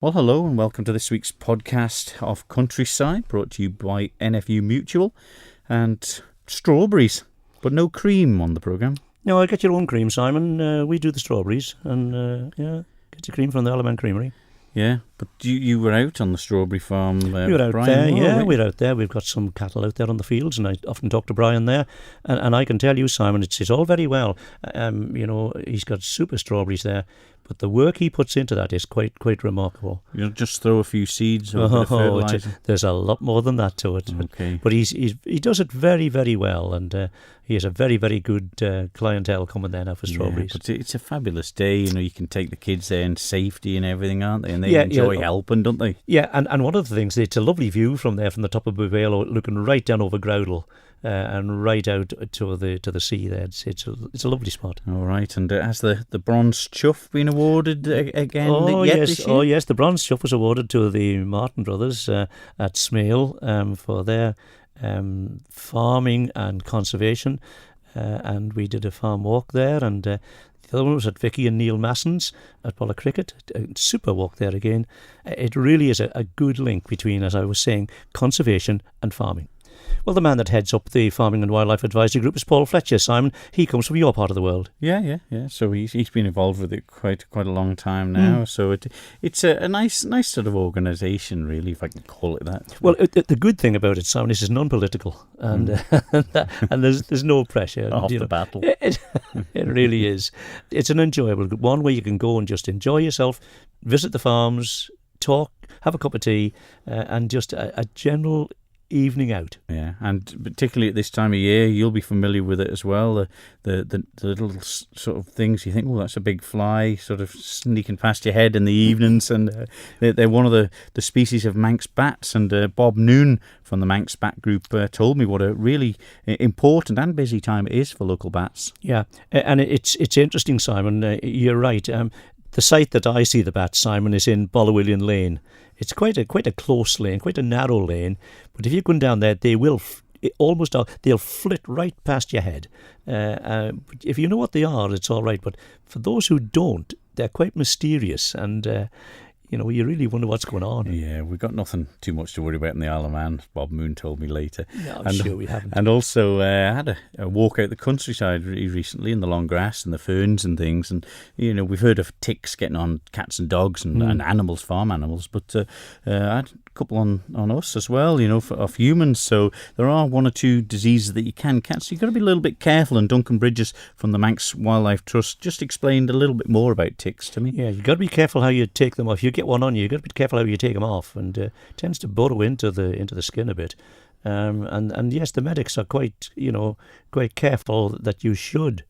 Well, hello and welcome to this week's podcast of Countryside, brought to you by NFU Mutual and strawberries, but no cream on the programme. No, I get your own cream, Simon. We do the strawberries and get your cream from the Allemand Creamery. Yeah, but you were out on the strawberry farm. We were out Brian there, Moore, we're out there. We've got some cattle out there on the fields, and I often talk to Brian there. And I can tell you, Simon, it's all very well. He's got super strawberries there, but the work he puts into that is quite remarkable. You'll just throw a few seeds or a bit of fertiliser. There's a lot more than that to it. Okay. But he does it very, very well, and he has a very, very good clientele coming there now for strawberries. Yeah, but it's a fabulous day. You can take the kids there in safety and everything, aren't they? And they enjoy helping, don't they? Yeah, and one of the things, it's a lovely view from there, from the top of Buvelo, looking right down over Groudle and right out to the sea there. It's a lovely spot. All right, and has the Bronze Chuff been awarded again yes. this year? Oh, yes, the Bronze Chuff was awarded to the Martin brothers at Smale for their farming and conservation, and we did a farm walk there, and the other one was at Vicky and Neil Masson's at Cricket. A super walk there again. It really is a good link between, as I was saying, conservation and farming. Well, the man that heads up the Farming and Wildlife Advisory Group is Paul Fletcher. Simon, he comes from your part of the world. Yeah. So he's been involved with it quite a long time now. So it's a nice sort of organisation, really, if I can call it that. Well, the good thing about it, Simon, is it's non-political, and there's no pressure. Off the battle. It really is. It's an enjoyable one where you can go and just enjoy yourself, visit the farms, talk, have a cup of tea, and just a general evening out. Yeah, and particularly at this time of year, you'll be familiar with it as well. The little sort of things you think, oh, that's a big fly, sort of sneaking past your head in the evenings, and they're one of the species of Manx bats. And Bob Noon from the Manx Bat Group told me what a really important and busy time it is for local bats. Yeah, and it's interesting, Simon. You're right. The site that I see the bats, Simon, is in Bollawillian Lane. It's quite a close lane, quite a narrow lane. But if you're going down there, they will they'll flit right past your head. If you know what they are, it's all right. But for those who don't, they're quite mysterious, and you really wonder what's going on. Yeah, we've got nothing too much to worry about in the Isle of Man, Bob Moon told me later. No, I'm sure we haven't. And also, I had a walk out the countryside recently in the long grass and the ferns and things. And, we've heard of ticks getting on cats and dogs and animals, farm animals. But I had a couple on us as well, of humans. So there are one or two diseases that you can catch. So you've got to be a little bit careful. And Duncan Bridges from the Manx Wildlife Trust just explained a little bit more about ticks to me. Yeah, you've got to be careful how you take them off. If you get one on you, you've got to be careful how you take them off, and it tends to burrow into the skin a bit. And yes, the medics are quite careful that you should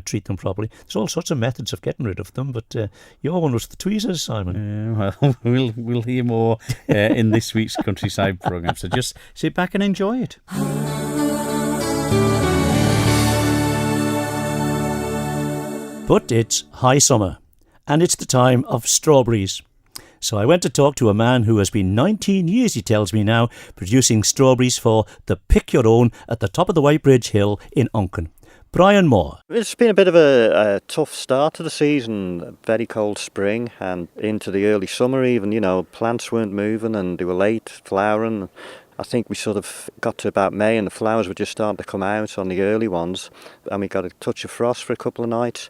treat them properly. There's all sorts of methods of getting rid of them, but your one was the tweezers, Simon. Well, we'll hear more in this week's Countryside programme, so just sit back and enjoy it. But it's high summer, and it's the time of strawberries. So I went to talk to a man who has been 19 years, he tells me now, producing strawberries for the Pick Your Own at the top of the White Bridge Hill in Onken. Brian Moore. It's been a bit of a tough start to the season, a very cold spring and into the early summer even, plants weren't moving and they were late flowering. I think we sort of got to about May and the flowers were just starting to come out on the early ones, and we got a touch of frost for a couple of nights,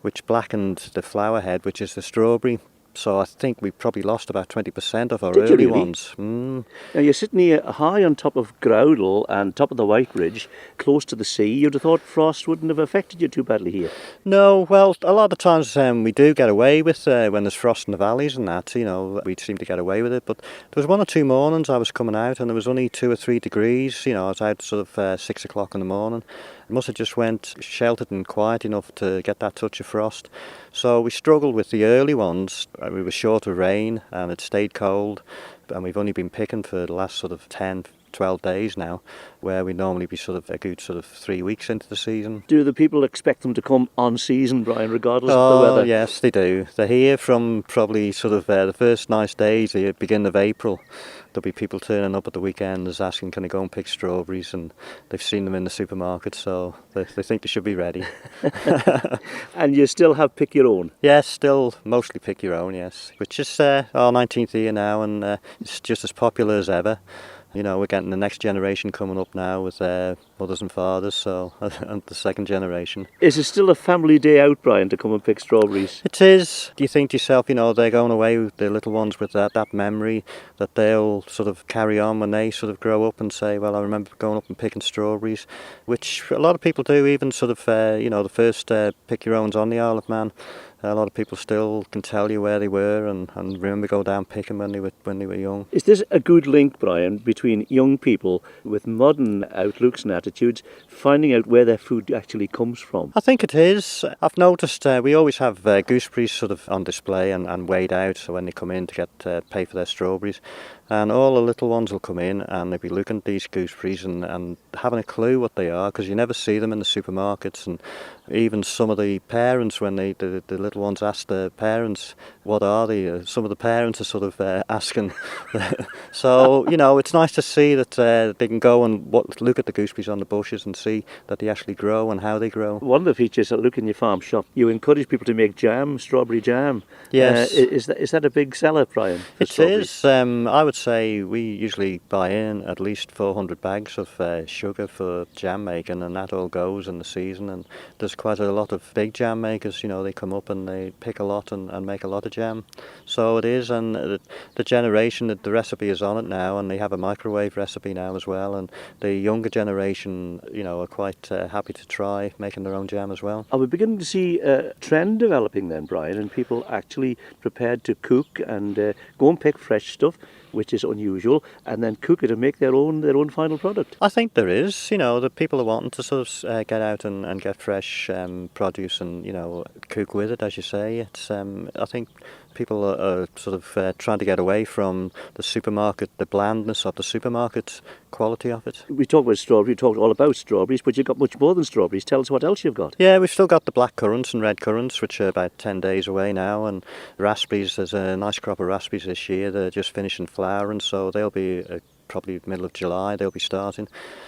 which blackened the flower head, which is the strawberry. So I think we probably lost about 20% of our early ones. Now you're sitting here high on top of Groudle and top of the White Bridge, close to the sea. You'd have thought frost wouldn't have affected you too badly here. No, well, a lot of times we do get away with when there's frost in the valleys and that, we seem to get away with it. But there was one or two mornings I was coming out and there was only 2 or 3 degrees. I was out sort of 6 o'clock in the morning. It must have just went sheltered and quiet enough to get that touch of frost. So we struggled with the early ones. We were short of rain and it stayed cold, and we've only been picking for the last sort of 10, 12 days now, where we normally be sort of a good sort of 3 weeks into the season. Do the people expect them to come on season, Brian, regardless of the Oh, weather? yes, they do. They're here from probably sort of the first nice days, the beginning of April. There'll be people turning up at the weekends asking, can they go and pick strawberries? And they've seen them in the supermarket, so they think they should be ready. And you still have pick your own? Yes, still mostly pick your own, yes. Which is our 19th year now, and it's just as popular as ever. You know, we're getting the next generation coming up now with mothers and fathers, so and the second generation. Is it still a family day out, Brian, to come and pick strawberries? It is. Do you think to yourself, you know, they're going away with the little ones with that memory that they'll sort of carry on when they sort of grow up and say, well, I remember going up and picking strawberries, which a lot of people do, even sort of, the first pick your owns on the Isle of Man. A lot of people still can tell you where they were and remember go down picking when they were young. Is this a good link, Brian, between young people with modern outlooks and attitudes finding out where their food actually comes from? I think it is. I've noticed we always have gooseberries sort of on display and weighed out, so when they come in to get pay for their strawberries. And all the little ones will come in and they'll be looking at these gooseberries and having a clue what they are, because you never see them in the supermarkets. And even some of the parents, when the little ones ask their parents, what are they? Some of the parents are sort of asking. So, you know, it's nice to see that they can go and look at the gooseberries on the bushes and see that they actually grow and how they grow. One of the features at Look in Your Farm Shop, you encourage people to make jam, strawberry jam. Yes. Is that a big seller, Brian? It is. I would say we usually buy in at least 400 bags of sugar for jam making, and that all goes in the season. And there's quite a lot of big jam makers, you know, they come up and they pick a lot and make a lot of jam. So it is, and the generation, the recipe is on it now, and they have a microwave recipe now as well. And the younger generation, you know, are quite happy to try making their own jam as well. Are we beginning to see a trend developing then, Brian, and people actually prepared to cook and go and pick fresh stuff, which is unusual, and then cook it and make their own final product? I think there is, you know, the people are wanting to sort of get out and get fresh produce and, you know, cook with it, as you say. It's I think people are sort of trying to get away from the supermarket, the blandness of the supermarket quality of it. We talked about strawberry, we talked all about strawberries, but you've got much more than strawberries. Tell us what else you've got. Yeah, we've still got the black currants and red currants, which are about 10 days away now, and raspberries, there's a nice crop of raspberries this year. They're just finishing flowering, so they'll be probably middle of July they'll be starting.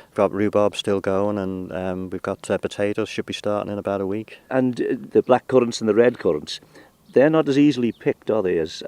We've got rhubarb still going, and we've got potatoes should be starting in about a week. And the black currants and the red currants, they're not as easily picked, are they, as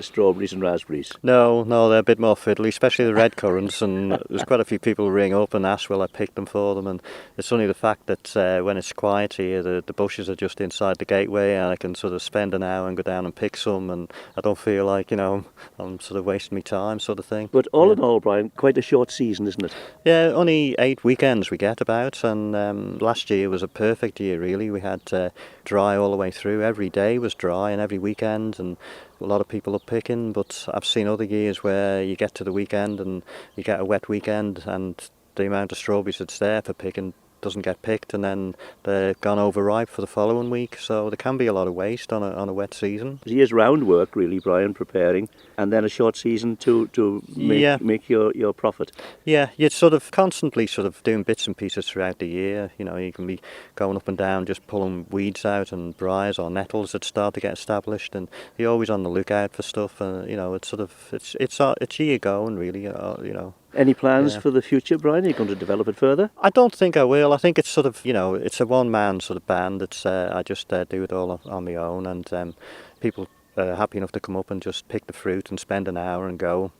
strawberries and raspberries? No, they're a bit more fiddly, especially the red currants, and there's quite a few people who ring up and ask, will I pick them for them, and it's only the fact that when it's quiet here, the bushes are just inside the gateway, and I can sort of spend an hour and go down and pick some, and I don't feel like, you know, I'm sort of wasting my time sort of thing. But all in all, Brian, quite a short season, isn't it? Yeah, only 8 weekends we get about, and last year was a perfect year really. We had dry all the way through, every day was dry and every weekend, and a lot of people are picking, but I've seen other years where you get to the weekend and you get a wet weekend and the amount of strawberries that's there for picking doesn't get picked, and then they're gone overripe for the following week, so there can be a lot of waste on a wet season. Years round work really, Brian, preparing, and then a short season to make your profit. Yeah, you're sort of constantly sort of doing bits and pieces throughout the year. You know, you can be going up and down just pulling weeds out and briars or nettles that start to get established, and you're always on the lookout for stuff, and you know, it's sort of it's year going really, you know. Any plans for the future, Brian? Are you going to develop it further? I don't think I will. I think it's sort of, you know, it's a one-man sort of band. It's I just do it all on my own, and people are happy enough to come up and just pick the fruit and spend an hour and go.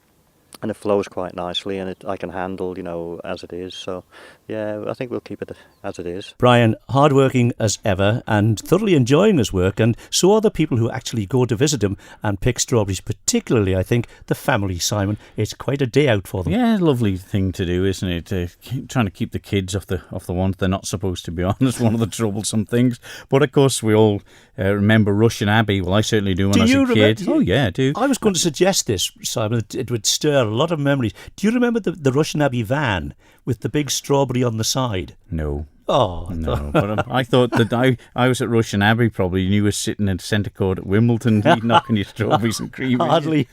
And it flows quite nicely, and I can handle, you know, as it is. So, yeah, I think we'll keep it as it is. Brian, hardworking as ever and thoroughly enjoying his work, and so are the people who actually go to visit him and pick strawberries, particularly, I think, the family, Simon. It's quite a day out for them. Yeah, lovely thing to do, isn't it? Trying to keep the kids off the ones they're not supposed to be on is one of the troublesome things. But, of course, we all remember Rushen Abbey. Well, I certainly do when I was a kid. Oh, yeah, I do. I was going to suggest this, Simon. It would stir a lot of memories. Do you remember the Rushen Abbey van with the big strawberry on the side? No. Oh, no, but I thought that I was at Rushen Abbey probably, and you were sitting at centre court at Wimbledon knocking your strawberries and cream. Hardly.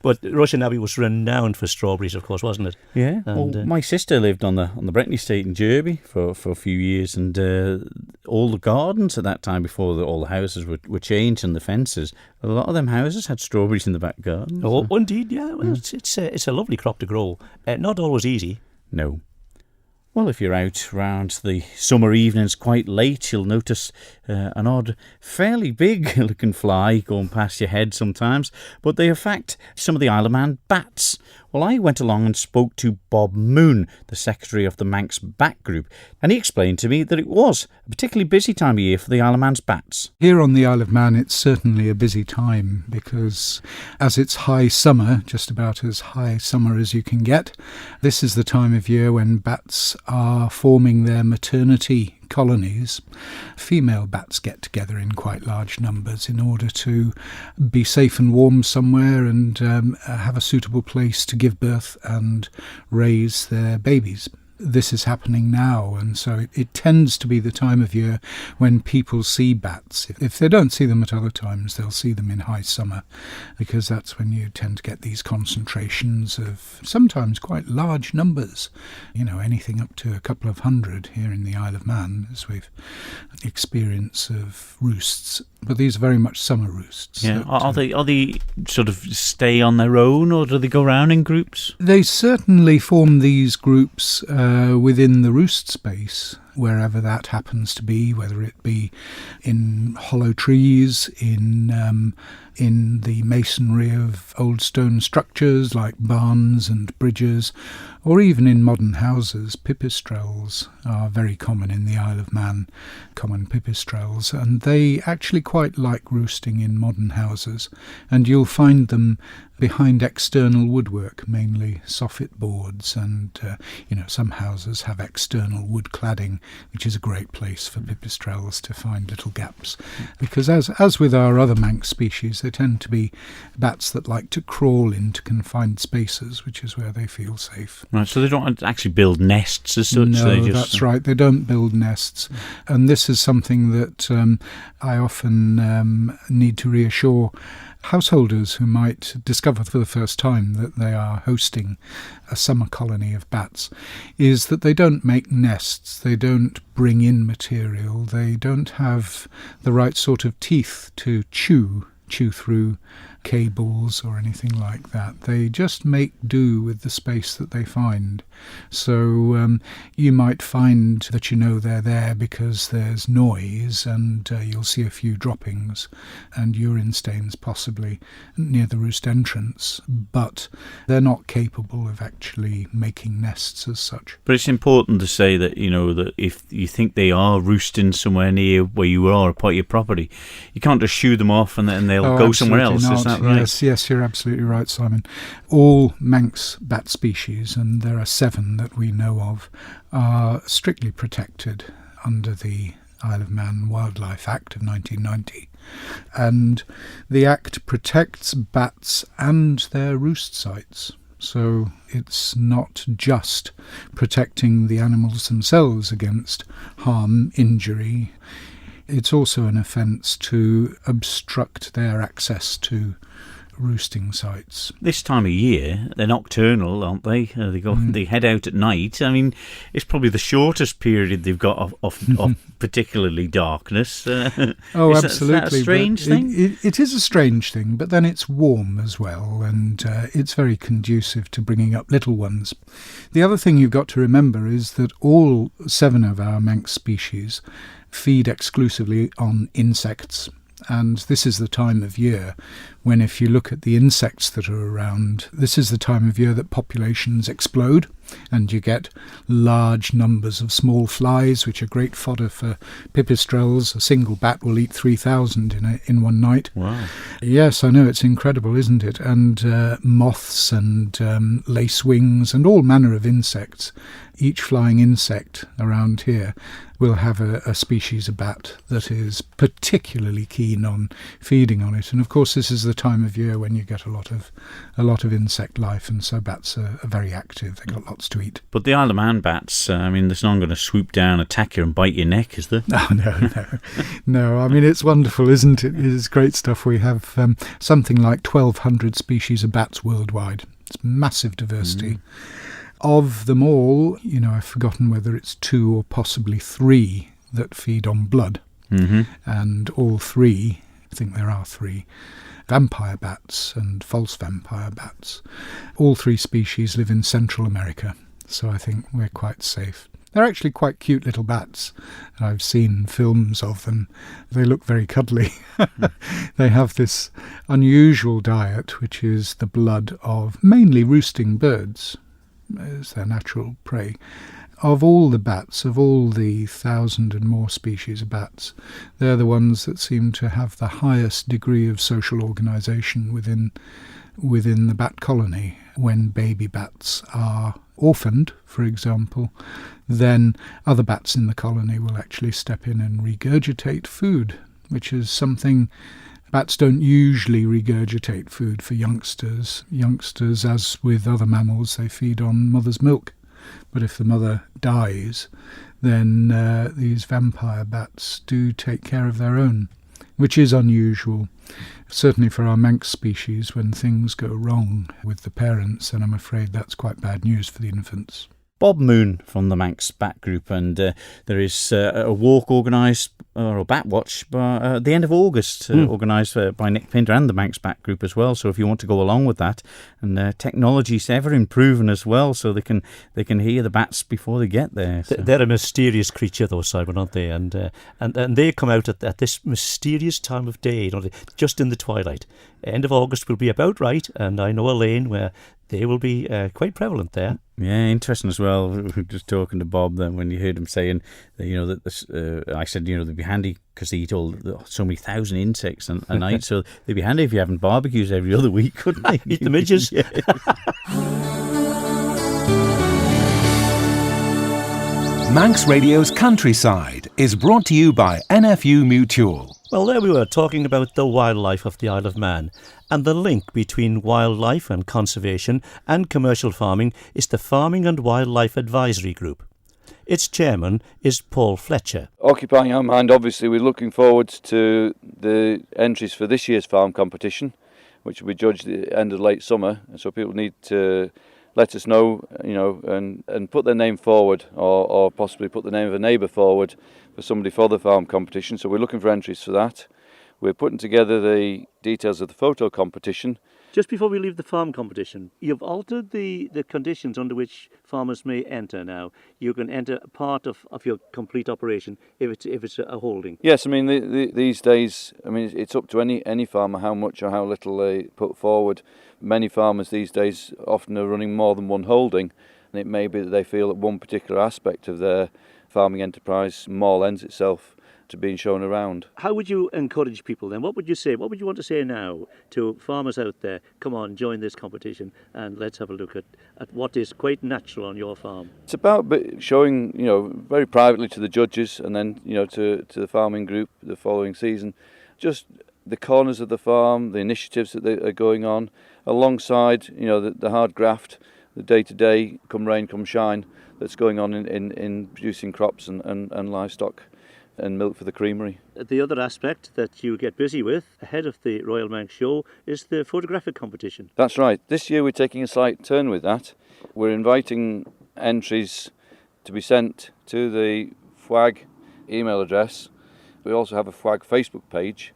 But Rushen Abbey was renowned for strawberries, of course, wasn't it? Yeah. And, well, my sister lived on the Brentney estate in Derby for a few years, and all the gardens at that time, before all the houses were changed and the fences, a lot of them houses had strawberries in the back garden. Oh, indeed, yeah. Well, it's a lovely crop to grow. Not always easy. No. Well, if you're out around the summer evenings quite late, you'll notice an odd, fairly big-looking fly going past your head sometimes, but they affect some of the Isle of Man bats. Well, I went along and spoke to Bob Moon, the secretary of the Manx Bat Group, and he explained to me that it was a particularly busy time of year for the Isle of Man's bats. Here on the Isle of Man, it's certainly a busy time because as it's high summer, just about as high summer as you can get, this is the time of year when bats are forming their maternity colonies. Female bats get together in quite large numbers in order to be safe and warm somewhere and have a suitable place to give birth and raise their babies. This is happening now, and so it tends to be the time of year when people see bats. If they don't see them at other times, they'll see them in high summer, because that's when you tend to get these concentrations of sometimes quite large numbers, anything up to a couple of hundred here in the Isle of Man, as we've experience of roosts. But these are very much summer roosts. Yeah, are they sort of stay on their own, or do they go around in groups? They certainly form these groups within the roost space, wherever that happens to be, whether it be in hollow trees, in the masonry of old stone structures like barns and bridges, or even in modern houses. Pipistrelles are very common in the Isle of Man, common pipistrelles, and they actually quite like roosting in modern houses, and you'll find them behind external woodwork, mainly soffit boards, and some houses have external wood cladding, which is a great place for pipistrelles to find little gaps, because as with our other Manx species, they tend to be bats that like to crawl into confined spaces, which is where they feel safe. Right, so they don't actually build nests as such? No, that's right, they don't build nests, and this is something that I often need to reassure householders who might discover for the first time that they are hosting a summer colony of bats, is that they don't make nests, they don't bring in material, they don't have the right sort of teeth to chew through cables or anything like that. They just make do with the space that they find. So you might find that they're there because there's noise, and you'll see a few droppings and urine stains possibly near the roost entrance, but they're not capable of actually making nests as such. But it's important to say that, that if you think they are roosting somewhere near where you are, a part of your property, you can't just shoo them off and then they'll go somewhere else. Not. Is that right? Yes, you're absolutely right, Simon. All Manx bat species, and there are 7 that we know of, are strictly protected under the Isle of Man Wildlife Act of 1990. And the Act protects bats and their roost sites. So it's not just protecting the animals themselves against harm, injury. It's also an offence to obstruct their access to roosting sites. This time of year, they're nocturnal, aren't they? They head out at night. I mean, it's probably the shortest period they've got of particularly darkness. Oh, absolutely. Is that a strange thing? It is a strange thing, but then it's warm as well, and it's very conducive to bringing up little ones. The other thing you've got to remember is that all 7 of our Manx species feed exclusively on insects. And this is the time of year when, if you look at the insects that are around, this is the time of year that populations explode and you get large numbers of small flies, which are great fodder for pipistrelles. A single bat will eat 3,000 in one night. Wow. Yes, I know, it's incredible, isn't it? And moths and lacewings and all manner of insects. Each flying insect around here will have a species of bat that is particularly keen on feeding on it. And of course, this is the a time of year when you get a lot of insect life, and so bats are very active. They've got lots to eat. But the Isle of Man bats, I mean, there's no one going to swoop down, attack you and bite your neck, is there? No. I mean, it's wonderful, isn't it? It's great stuff. We have something like 1,200 species of bats worldwide. It's massive diversity. Of them all, I've forgotten whether it's 2 or possibly 3 that feed on blood. And all 3, I think there are 3, vampire bats and false vampire bats. All 3 species live in Central America, so I think we're quite safe. They're actually quite cute little bats. I've seen films of them. They look very cuddly. They have this unusual diet, which is the blood of mainly roosting birds as their natural prey. Of all the bats, of all the 1,000 and more species of bats, they're the ones that seem to have the highest degree of social organisation within the bat colony. When baby bats are orphaned, for example, then other bats in the colony will actually step in and regurgitate food, which is something. Bats don't usually regurgitate food for youngsters. Youngsters, as with other mammals, they feed on mother's milk. But if the mother dies, then these vampire bats do take care of their own, which is unusual. Certainly for our Manx species, when things go wrong with the parents, then I'm afraid that's quite bad news for the infants. Bob Moon from the Manx Bat Group, and there is a walk organised, or a Bat Watch, at the end of August, organised by Nick Pinter and the Manx Bat Group as well. So if you want to go along with that, and technology's ever improving as well, so they can hear the bats before they get there. So. They're a mysterious creature, though, Simon, aren't they? And they come out at this mysterious time of day, just in the twilight. End of August will be about right, and I know a lane where they will be quite prevalent there. Yeah, interesting as well. We were just talking to Bob then when you heard him saying that I said, they'd be handy because they eat so many thousand insects a night, so they'd be handy if you're having barbecues every other week, couldn't they? Eat the midges. Manx Radio's Countryside is brought to you by NFU Mutual. Well, there we were talking about the wildlife of the Isle of Man, and the link between wildlife and conservation and commercial farming is the Farming and Wildlife Advisory Group. Its chairman is Paul Fletcher. Occupying our mind, obviously, we're looking forward to the entries for this year's farm competition, which will be judged at the end of late summer, and so people need to let us know, and put their name forward, or possibly put the name of a neighbour forward for somebody for the farm competition. So we're looking for entries for that. We're putting together the details of the photo competition. Just before we leave the farm competition, you've altered the conditions under which farmers may enter now. You can enter part of your complete operation if it's a holding. Yes, I mean, these days, it's up to any farmer how much or how little they put forward. Many farmers these days often are running more than one holding, and it may be that they feel that one particular aspect of their farming enterprise more lends itself to being shown around. How would you encourage people then? What would you say? What would you want to say now to farmers out there? Come on, join this competition and let's have a look at what is quite natural on your farm. It's about showing, very privately to the judges and then, to the farming group the following season, just the corners of the farm, the initiatives that are going on, alongside, the hard graft, the day-to-day, come rain, come shine, that's going on in producing crops and livestock and milk for the creamery. The other aspect that you get busy with ahead of the Royal Manx Show is the photographic competition. That's right. This year we're taking a slight turn with that. We're inviting entries to be sent to the FWAG email address. We also have a FWAG Facebook page.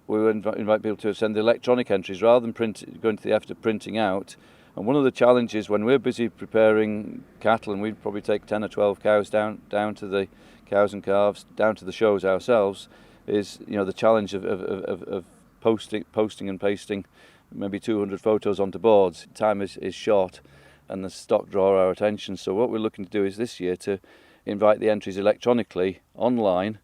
We will invite people to send the electronic entries rather than going to the effort of printing out. And one of the challenges when we're busy preparing cattle, and we'd probably take 10 or 12 cows down to the cows and calves, down to the shows ourselves, is the challenge of posting and pasting maybe 200 photos onto boards. Time is short and the stock draw our attention. So what we're looking to do is this year to invite the entries electronically online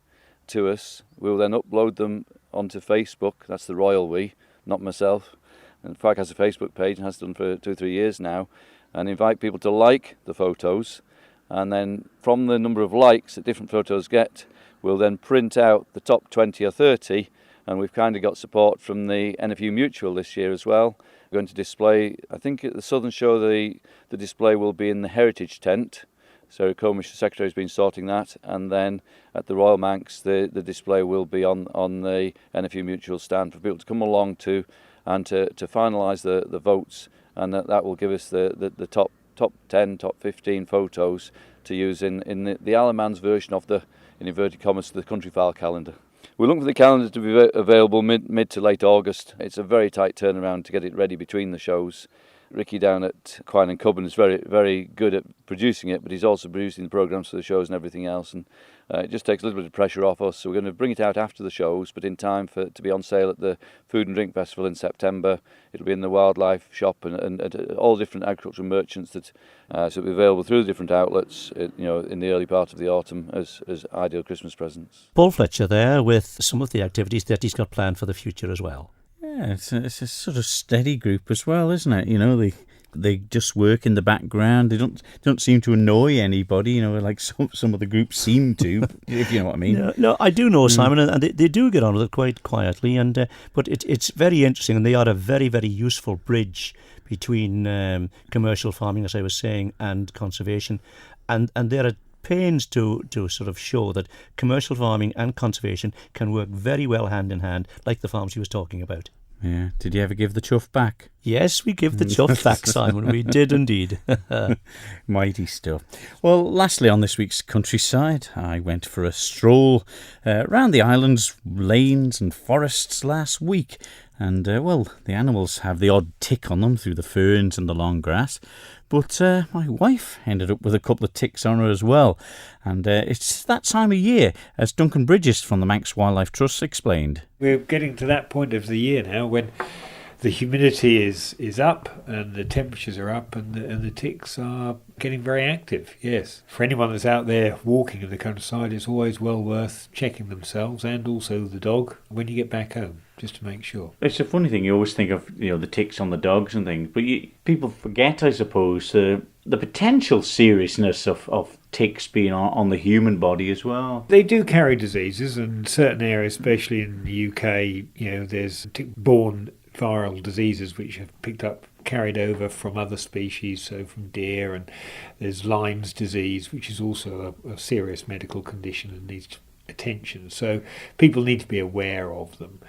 to us. We'll then upload them onto Facebook. That's the royal we, not myself. And FWAG has a Facebook page and has done for 2 or 3 years now, and invite people to like the photos, and then from the number of likes that different photos get, we'll then print out the top 20 or 30 And we've kind of got support from the NFU Mutual this year as well. We're going to display, I think at the Southern Show, the display will be in the Heritage Tent. Sarah Comish, the Secretary, has been sorting that. And then at the Royal Manx, the display will be on the NFU Mutual stand for people to come along to and to finalise the votes. And that will give us the top 10, top 15 photos to use in the Allemand version of the, in inverted commas, the Country File calendar. We're looking for the calendar to be available mid to late August. It's a very tight turnaround to get it ready between the shows. Ricky down at Quine and Cubban is very, very good at producing it, but he's also producing the programmes for the shows and everything else, and it just takes a little bit of pressure off us. So we're going to bring it out after the shows, but in time for it to be on sale at the Food and Drink Festival in September. It'll be in the wildlife shop and all different agricultural merchants so it'll be available through the different outlets, in the early part of the autumn as ideal Christmas presents. Paul Fletcher there with some of the activities that he's got planned for the future as well. Yeah, it's a sort of steady group as well, isn't it? They just work in the background. They don't seem to annoy anybody, like some of the groups seem to, if you know what I mean. No, I do know, Simon, and they do get on with it quite quietly. And but it's very interesting, and they are a very, very useful bridge between commercial farming, as I was saying, and conservation. And they're at pains to sort of show that commercial farming and conservation can work very well hand in hand, like the farms he was talking about. Yeah. Did you ever give the chuff back? Yes, we give the chuff back, Simon. We did indeed. Mighty stuff. Well, lastly on this week's Countryside, I went for a stroll around the island's lanes and forests last week. And, the animals have the odd tick on them through the ferns and the long grass. But my wife ended up with a couple of ticks on her as well. And it's that time of year, as Duncan Bridges from the Manx Wildlife Trust explained. We're getting to that point of the year now when the humidity is up and the temperatures are up and the ticks are getting very active, yes. For anyone that's out there walking in the countryside, it's always well worth checking themselves and also the dog when you get back home, just to make sure. It's a funny thing, you always think of the ticks on the dogs and things, but people forget, I suppose, the potential seriousness of ticks being on the human body as well. They do carry diseases, and certain areas, especially in the UK, there's tick-borne viral diseases which have carried over from other species, so from deer, and there's Lyme's disease, which is also a serious medical condition and needs attention. So people need to be aware of them.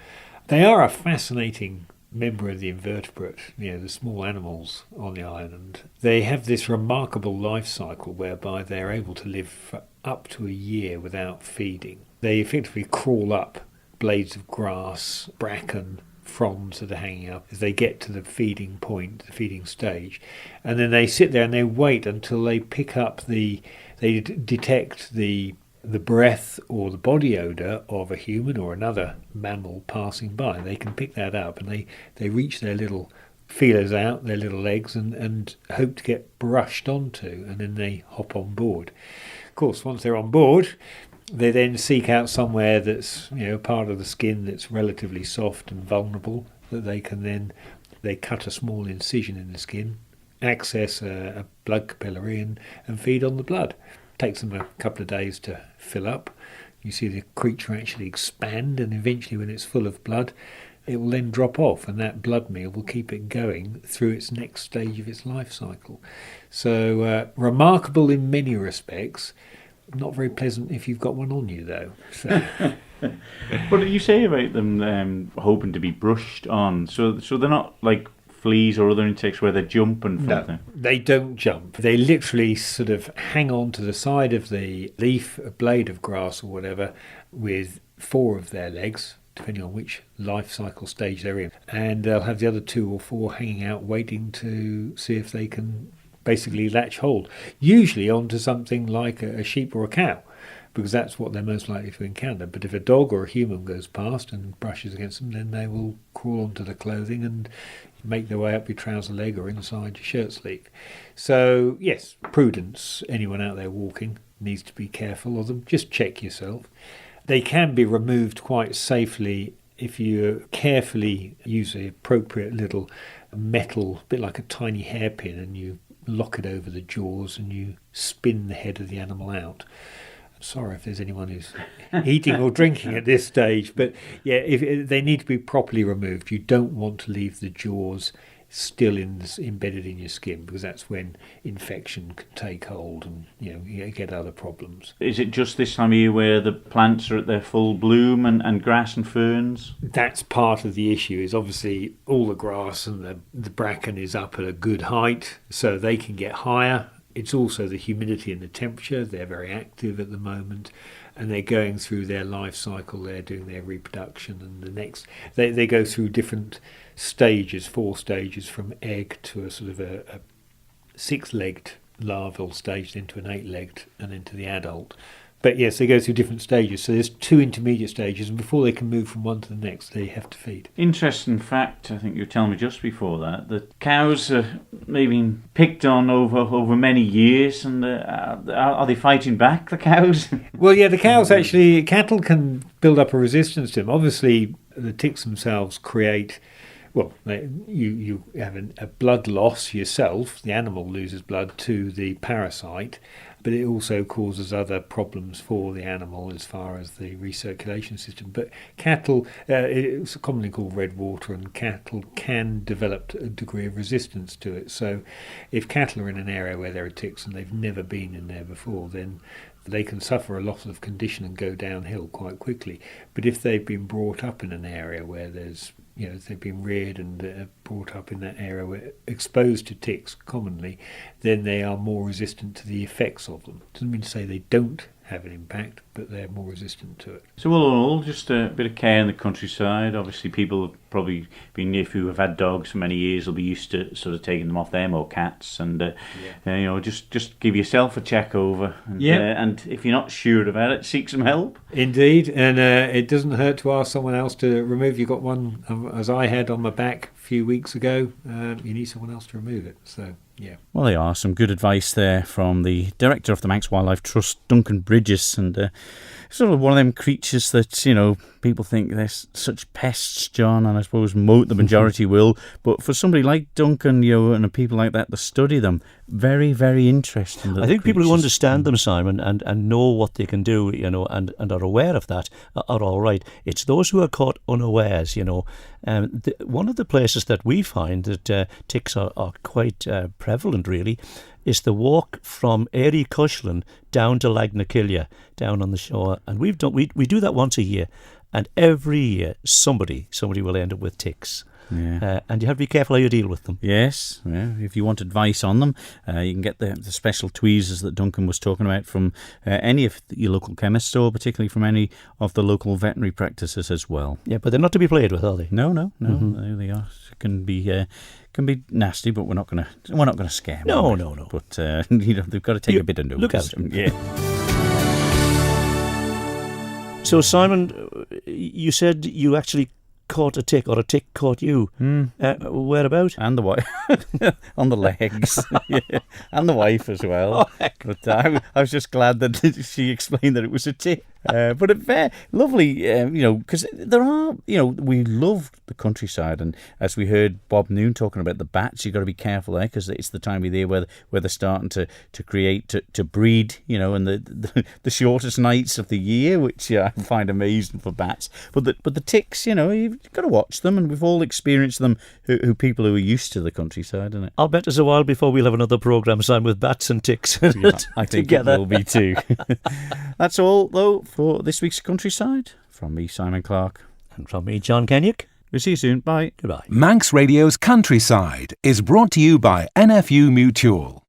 They are a fascinating member of the invertebrate, the small animals on the island. They have this remarkable life cycle whereby they're able to live for up to a year without feeding. They effectively crawl up blades of grass, bracken, fronds that are hanging up as they get to the feeding point, the feeding stage, and then they sit there and they wait until they pick up they detect the breath or the body odour of a human or another mammal passing by. They can pick that up and they reach their little feelers out, their little legs, and hope to get brushed onto, and then they hop on board. Of course, once they're on board, they then seek out somewhere that's part of the skin that's relatively soft and vulnerable, that they cut a small incision in the skin, access a blood capillary and feed on the blood. It takes them a couple of days to fill up. You see the creature actually expand, and eventually when it's full of blood, it will then drop off, and that blood meal will keep it going through its next stage of its life cycle. So remarkable in many respects. Not very pleasant if you've got one on you, though. So. What did you say about them hoping to be brushed on? So they're not like fleas or other insects where they jump and something? No, they don't jump. They literally sort of hang on to the side of the leaf, a blade of grass or whatever, with 4 of their legs, depending on which life cycle stage they're in. And they'll have the other 2 or 4 hanging out, waiting to see if they can basically latch hold, usually onto something like a sheep or a cow, because that's what they're most likely to encounter. But if a dog or a human goes past and brushes against them, then they will crawl onto the clothing and make their way up your trouser leg or inside your shirt sleeve. So yes, prudence. Anyone out there walking needs to be careful of them. Just check yourself. They can be removed quite safely if you carefully use the appropriate little metal, bit like a tiny hairpin, and you lock it over the jaws and you spin the head of the animal out. sorry if there's anyone who's eating or drinking at this stage, but yeah, if they need to be properly removed. You don't want to leave the jaws still embedded in your skin, because that's when infection can take hold and you get other problems. Is it just this time of year where the plants are at their full bloom and grass and ferns? That's part of the issue, is obviously all the grass and the bracken is up at a good height, so they can get higher. It's also the humidity and the temperature. They're very active at the moment, and they're going through their life cycle. They're doing their reproduction, and the next they go through different stages, 4 stages, from egg to a sort of a 6-legged larval stage, then to an 8-legged, and then to the adult. But yes, they go through different stages. So there's 2 intermediate stages, and before they can move from one to the next, they have to feed. Interesting fact, I think you were telling me just before that cows they've been picked on over many years, and are they fighting back, the cows? Well, yeah, the cows actually, cattle can build up a resistance to them. Obviously, the ticks themselves create... Well, you have a blood loss yourself. The animal loses blood to the parasite, but it also causes other problems for the animal as far as the recirculation system. But cattle, it's commonly called red water, and cattle can develop a degree of resistance to it. So if cattle are in an area where there are ticks and they've never been in there before, then they can suffer a loss of condition and go downhill quite quickly. But if they've been brought up in an area where there's they've been reared and brought up in that area where exposed to ticks commonly, then they are more resistant to the effects of them. Doesn't mean to say they don't have an impact, but they're more resistant to it. So all in all, just a bit of care in the countryside. Obviously, people have probably been, if you have had dogs for many years, will be used to sort of taking them off them, or cats, and just give yourself a check over. And if you're not sure about it, seek some help. Indeed, and it doesn't hurt to ask someone else to remove. You got one, as I had on my back a few weeks ago. You need someone else to remove it. So. Yeah. Well, there are some good advice there from the director of the Manx Wildlife Trust, Duncan Bridges, and sort of one of them creatures that, people think they're such pests, John, and I suppose the majority will, but for somebody like Duncan, and people like that to study them, very, very interesting. I think people who understand them, Simon, and know what they can do, and are aware of that, are all right. It's those who are caught unawares, one of the places that we find that ticks are quite prevalent, really, is the walk from Erie Cushlan down to Lagnakilya, down on the shore, and we do that once a year, and every year somebody will end up with ticks. Yeah. And you have to be careful how you deal with them. Yes, yeah. If you want advice on them, you can get the special tweezers that Duncan was talking about from any of your local chemist store, particularly from any of the local veterinary practices as well. Yeah, but they're not to be played with, are they? No. Mm-hmm. They are. Can be nasty, but we're not going to scare them. No. But they've got to take a bit of notice. Look at them. Yeah. So, Simon, you said you actually caught a tick, or a tick caught you. Whereabout? And the wife. On the legs. Yeah. And the wife as well. Oh, but I was just glad that she explained that it was a tick. But it's lovely, because there are, we love the countryside, and as we heard Bob Noon talking about the bats, you've got to be careful there, because it's the time of year where they're starting to create, to breed, in the shortest nights of the year, which I find amazing for bats. But the ticks, you've got to watch them, and we've all experienced them, who people who are used to the countryside, isn't it? I'll bet there's a while before we'll have another programme, Simon, with bats and ticks. Yeah, I think together. It will be too. That's all, though, for this week's Countryside. From me, Simon Clark. And from me, John Kenyuk. We'll see you soon. Bye. Goodbye. Manx Radio's Countryside is brought to you by NFU Mutual.